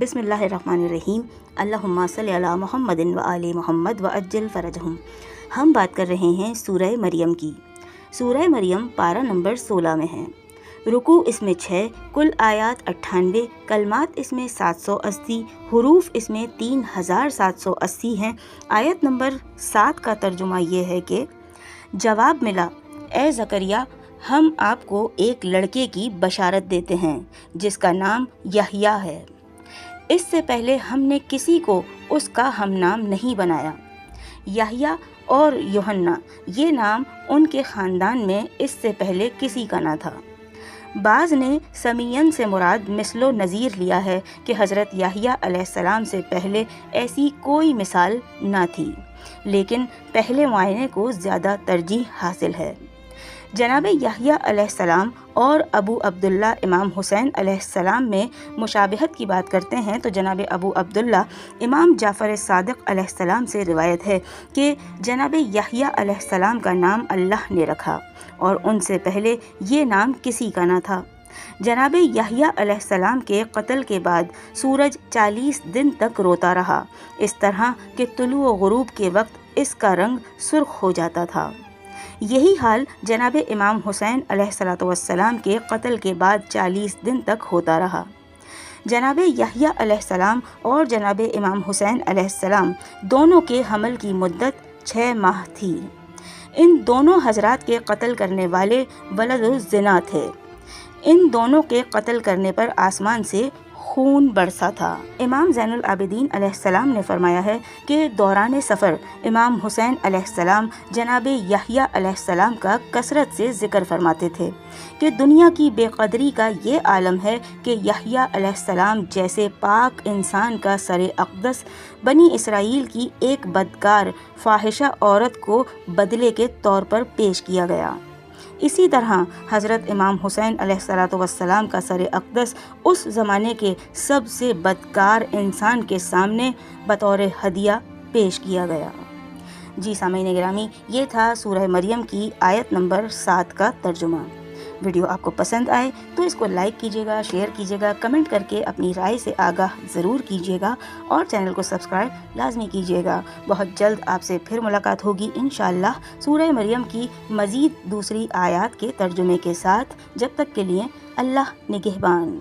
बिस्मिल्लाहिर्रहमानिर्रहीम। अल्लाहुम्मा सल्ली अला मुहम्मदिन व आले मोहम्मद व अज्जल फ़रजहुम। हम बात कर रहे हैं सूरह मरियम की। सूरह मरियम पारा नंबर 16 में है। रुकू इसमें 6, कुल आयात 98, कलमात इसमें 780, हुरूफ इसमें 3780 हैं। आयत नंबर 7 का तर्जुमा ये है कि जवाब मिला, ए ज़करिया, हम आपको एक लड़के की बशारत देते हैं जिसका नाम यहया है। इससे पहले हमने किसी को उसका हम नाम नहीं बनाया। यहया और यूहन्ना ये नाम उनके ख़ानदान में इससे पहले किसी का ना था। बाज़ ने समीयन से मुराद मिसलो नज़ीर लिया है कि हज़रत यहया अलैहिस्सलाम से पहले ऐसी कोई मिसाल ना थी, लेकिन पहले मुआयने को ज़्यादा तरजीह हासिल है। जनाब यहया अलैहिस्सलाम और अबू अब्दुल्ला इमाम हुसैन अलैहिस्सलाम में मुशाबहत की बात करते हैं तो जनाब अबू अब्दुल्ला इमाम जाफ़र सादिक़ अलैहिस्सलाम से रिवायत है कि जनाब यहया अलैहिस्सलाम का नाम अल्लाह ने रखा और उनसे पहले ये नाम किसी का ना था। जनाब यहया अलैहिस्सलाम के क़त्ल के बाद सूरज 40 दिन तक रोता रहा, इस तरह कि तुलू व गुरूब के वक्त इसका रंग सुर्ख हो जाता था। यही हाल जनाब इमाम हुसैन अलैहिस्सलाम के क़त्ल के बाद 40 दिन तक होता रहा। जनाब यहया अलैहिस्सलाम और जनाब इमाम हुसैन अलैहिस्सलाम दोनों के हमल की मुद्दत 6 माह थी। इन दोनों हजरात के कत्ल करने वाले वलद-उज़-ज़िना थे। इन दोनों के कत्ल करने पर आसमान से खून बरसा था। इमाम ज़ैनुल आबिदीन अलैहिस्सलाम ने फरमाया है कि दौरान सफ़र इमाम हुसैन अलैहिस्सलाम जनाब यहया अलैहिस्सलाम का कसरत से ज़िक्र फरमाते थे कि दुनिया की बेकदरी का ये आलम है कि यहया अलैहिस्सलाम जैसे पाक इंसान का सरे अक़दस बनी इसराइल की एक बदकार फ़ाहिशा औरत को बदले के तौर पर पेश किया गया। इसी तरह हज़रत इमाम हुसैन अलैहिस्सलाम का सर अक़दस उस ज़माने के सबसे बदकार इंसान के सामने बतौर हदिया पेश किया गया। जी सामीन गिरामी, ये था सूरह मरियम की आयत नंबर 7 का तर्जुमा। वीडियो आपको पसंद आए तो इसको लाइक कीजिएगा, शेयर कीजिएगा, कमेंट करके अपनी राय से आगाह ज़रूर कीजिएगा और चैनल को सब्सक्राइब लाजमी कीजिएगा। बहुत जल्द आपसे फिर मुलाकात होगी इंशाअल्लाह सूरह मरियम की मज़ीद दूसरी आयत के तर्जुमे के साथ। जब तक के लिए अल्लाह निगहबान।